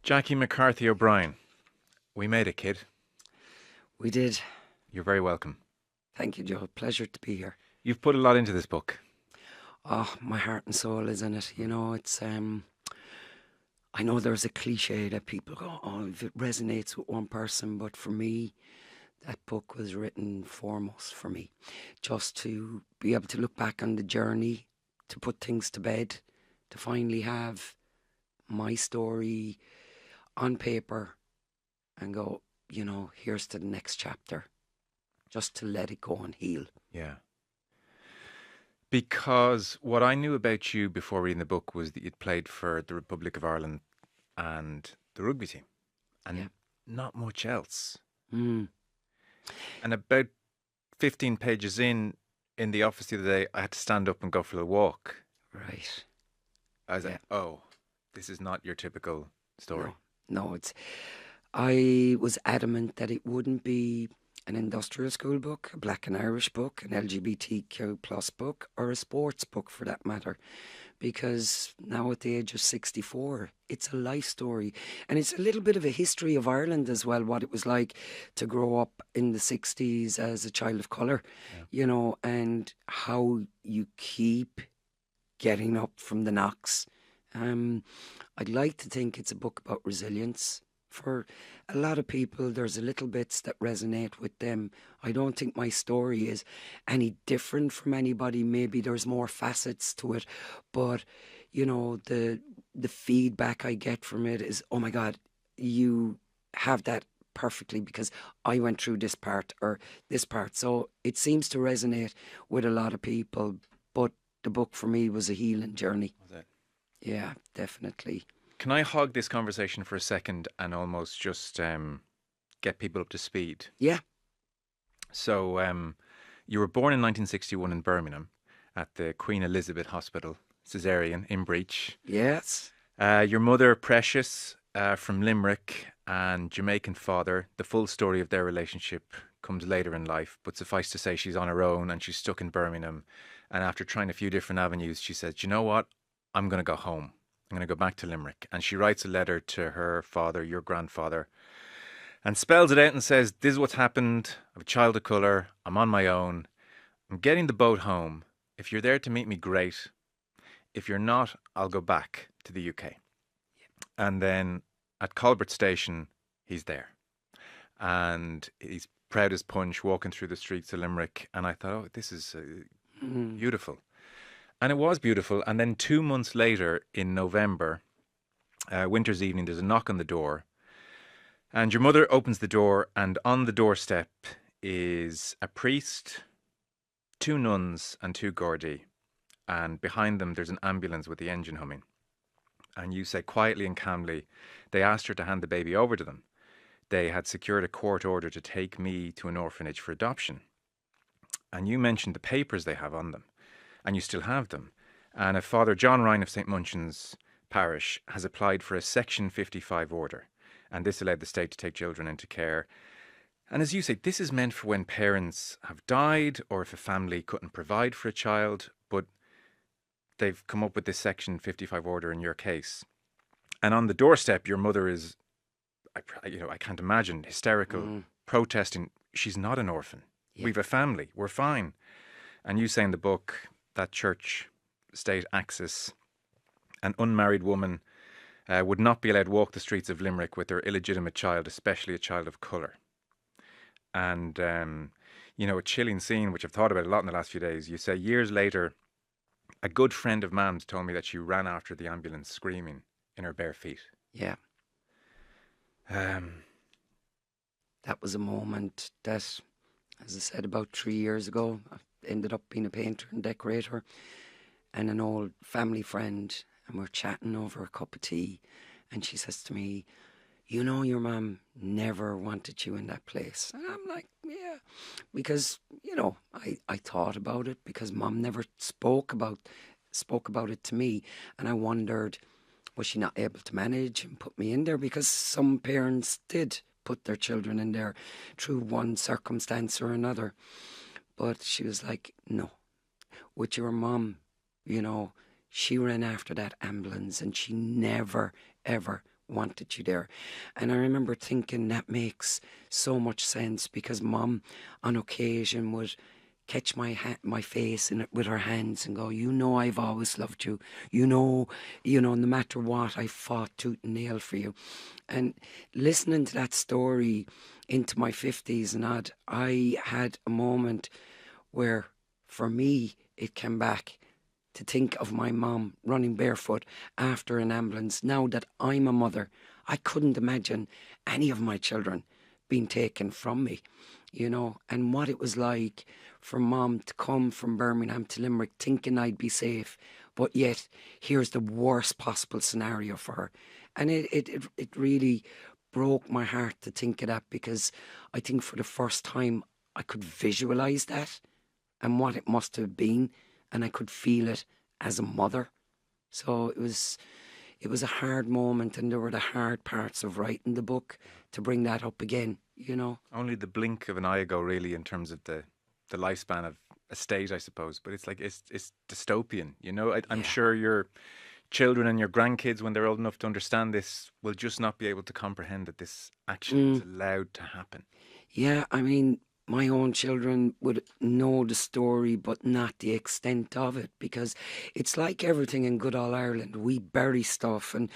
Jackie McCarthy O'Brien, we made it, kid. We did. You're very welcome. Thank you, Joe. Pleasure to be here. You've put a lot into this book. Oh, my heart and soul is in it. You know, it's I know there's a cliche that people go, oh, if it resonates with one person, but for me, that book was written foremost for me. Just to be able to look back on the journey, to put things to bed, to finally have my story on paper and go, you know, here's to the next chapter. Just to let it go and heal. Yeah. Because what I knew about you before reading the book was that you'd played for the Republic of Ireland and the rugby team. And not much else. Mm. And about 15 pages in the office the other day, I had to stand up and go for a walk. Right. I was like, oh, this is not your typical story. No, I was adamant that it wouldn't be an industrial school book, a Black and Irish book, an LGBTQ plus book, or a sports book for that matter. Because now at the age of 64, it's a life story. And it's a little bit of a history of Ireland as well, what it was like to grow up in the 60s as a child of colour, you know, and how you keep getting up from the knocks. I'd like to think it's a book about resilience. For a lot of people, there's a little bits that resonate with them. I don't think my story is any different from anybody. Maybe there's more facets to it. But, you know, the feedback I get from it is, oh my God, you have that perfectly because I went through this part or this part. So it seems to resonate with a lot of people. But the book for me was a healing journey. Was it? Yeah, definitely. Can I hog this conversation for a second and almost just get people up to speed? Yeah. So you were born in 1961 in Birmingham at the Queen Elizabeth Hospital, Caesarean, in Breach. Yes. Your mother, Precious, from Limerick, and Jamaican father. The full story of their relationship comes later in life, but suffice to say she's on her own and she's stuck in Birmingham. And after trying a few different avenues, she says, "Do you know what? I'm going to go home. I'm going to go back to Limerick." And she writes a letter to her father, your grandfather, and spells it out and says, "This is what's happened. I'm a child of colour. I'm on my own. I'm getting the boat home. If you're there to meet me, great. If you're not, I'll go back to the UK." And then at Colbert Station, he's there. And he's proud as punch, walking through the streets of Limerick. And I thought, oh, this is beautiful. And it was beautiful. And then 2 months later, in November, winter's evening, there's a knock on the door. And your mother opens the door, and on the doorstep is a priest, 2 nuns, and 2 Gardaí. And behind them, there's an ambulance with the engine humming. And you say quietly and calmly, they asked her to hand the baby over to them. They had secured a court order to take me to an orphanage for adoption. And you mentioned the papers they have on them. And you still have them. And a Father John Ryan of St. Munchin's Parish has applied for a Section 55 order. And this allowed the state to take children into care. And as you say, this is meant for when parents have died or if a family couldn't provide for a child, but they've come up with this Section 55 order in your case. And on the doorstep, your mother is, I can't imagine, hysterical, protesting. She's not an orphan. Yeah. We've a family. We're fine. And you say in the book, that church-state axis, an unmarried woman would not be allowed to walk the streets of Limerick with her illegitimate child, especially a child of colour. And, a chilling scene, which I've thought about a lot in the last few days. You say years later, a good friend of Mam's told me that she ran after the ambulance screaming in her bare feet. Yeah. That was a moment that, as I said, about 3 years ago, I ended up being a painter and decorator, and an old family friend, and we're chatting over a cup of tea, and she says to me, "You know, your mum never wanted you in that place." And I'm like, yeah, because, I thought about it because Mum never spoke about it to me, and I wondered, was she not able to manage and put me in there? Because some parents did put their children in there through one circumstance or another. But she was like, no, with your mum, she ran after that ambulance and she never, ever wanted you there. And I remember thinking that makes so much sense, because Mum on occasion would catch my face in it with her hands and go, you know, I've always loved you. No matter what, I fought tooth and nail for you. And listening to that story into my 50s and odd, I had a moment where, for me, it came back to think of my mum running barefoot after an ambulance. Now that I'm a mother, I couldn't imagine any of my children being taken from me, and what it was like for Mum to come from Birmingham to Limerick thinking I'd be safe, but yet here's the worst possible scenario for her. And it really broke my heart to think of that, because I think for the first time I could visualise that and what it must have been, and I could feel it as a mother. So it was a hard moment, and there were the hard parts of writing the book to bring that up again, Only the blink of an eye ago, really, in terms of the lifespan of a state, I suppose. But it's like, it's dystopian, I'm sure your children and your grandkids, when they're old enough to understand this, will just not be able to comprehend that this actually is allowed to happen. Yeah, I mean, my own children would know the story, but not the extent of it, because it's like everything in good old Ireland. We bury stuff and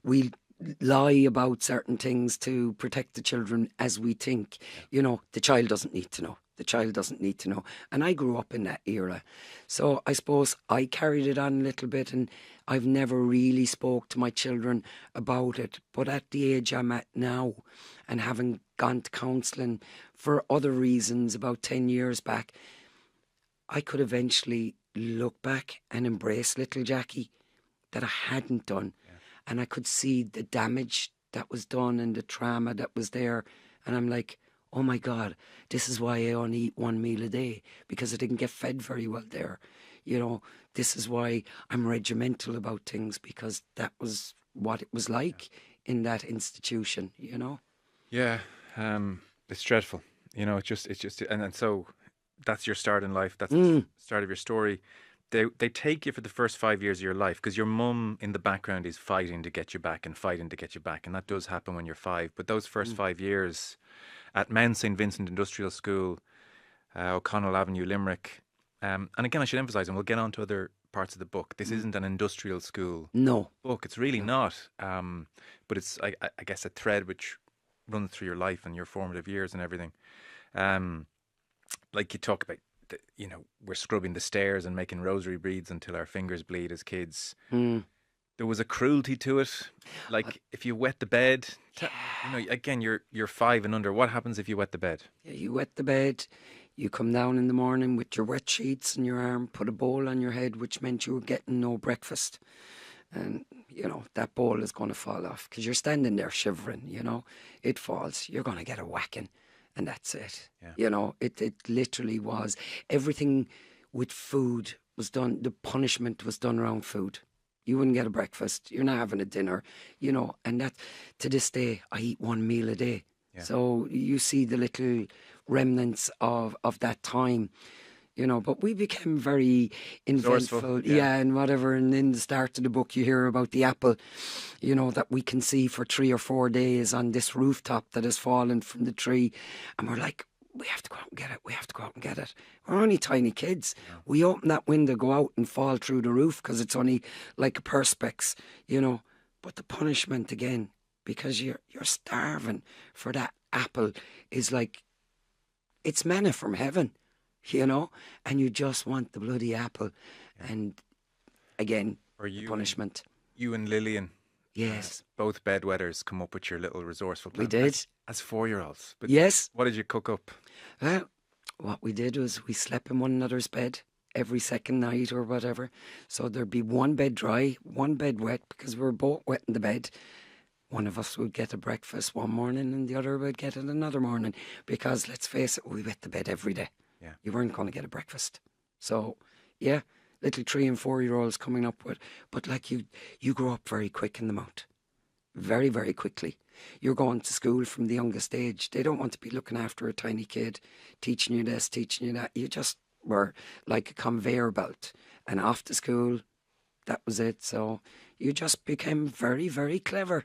we lie about certain things to protect the children, as we think, the child doesn't need to know. The child doesn't need to know. And I grew up in that era. So I suppose I carried it on a little bit, and I've never really spoke to my children about it. But at the age I'm at now, and having gone to counselling for other reasons about 10 years back, I could eventually look back and embrace little Jackie that I hadn't done. Yeah. And I could see the damage that was done and the trauma that was there. And I'm like, oh my God, this is why I only eat one meal a day, because I didn't get fed very well there. This is why I'm regimental about things, because that was what it was like in that institution, Yeah, it's dreadful. It's just, and so that's your start in life. That's the start of your story. They take you for the first 5 years of your life, because your mum in the background is fighting to get you back, and that does happen when you're 5. But those first 5 years at Mount St. Vincent Industrial School, O'Connell Avenue, Limerick. And again, I should emphasise, and we'll get on to other parts of the book, this isn't an industrial school book. It's really not. But it's, I guess, a thread which runs through your life and your formative years and everything. Like you talk about, we're scrubbing the stairs and making rosary beads until our fingers bleed as kids. There was a cruelty to it. Like, if you wet the bed, again, you're 5 and under. What happens if you wet the bed? Yeah, you wet the bed. You come down in the morning with your wet sheets in your arm, put a bowl on your head, which meant you were getting no breakfast. And, that bowl is going to fall off, because you're standing there shivering, It falls. You're going to get a whacking. And that's it. Yeah. It literally was. Everything with food was done. The punishment was done around food. You wouldn't get a breakfast. You're not having a dinner, and that, to this day, I eat one meal a day. Yeah. So you see the little remnants of that time, but we became very inventful. Yeah, and whatever. And in the start of the book, you hear about the apple, that we can see for 3 or 4 days on this rooftop that has fallen from the tree. And we're like, we have to go out and get it. We have to go out and get it. We're only tiny kids. Yeah. We open that window, go out and fall through the roof, because it's only like a perspex, But the punishment again, because you're starving for that apple, is like, it's manna from heaven, and you just want the bloody apple. Yeah. And again, the punishment. You and Lillian. Yes. Both bedwetters come up with your little resourceful plan. We did. As 4-year-olds. But yes. What did you cook up? Well, what we did was we slept in one another's bed every second night or whatever. So there'd be one bed dry, one bed wet, because we were both wet in the bed. One of us would get a breakfast one morning and the other would get it another morning. Because, let's face it, we wet the bed every day. Yeah. You weren't going to get a breakfast. So, yeah, little 3 and 4-year-olds coming up with. But like you grow up very quick in the mount. Very, very quickly. You're going to school from the youngest age. They don't want to be looking after a tiny kid, teaching you this, teaching you that. You just were like a conveyor belt. And after school, that was it. So you just became very, very clever.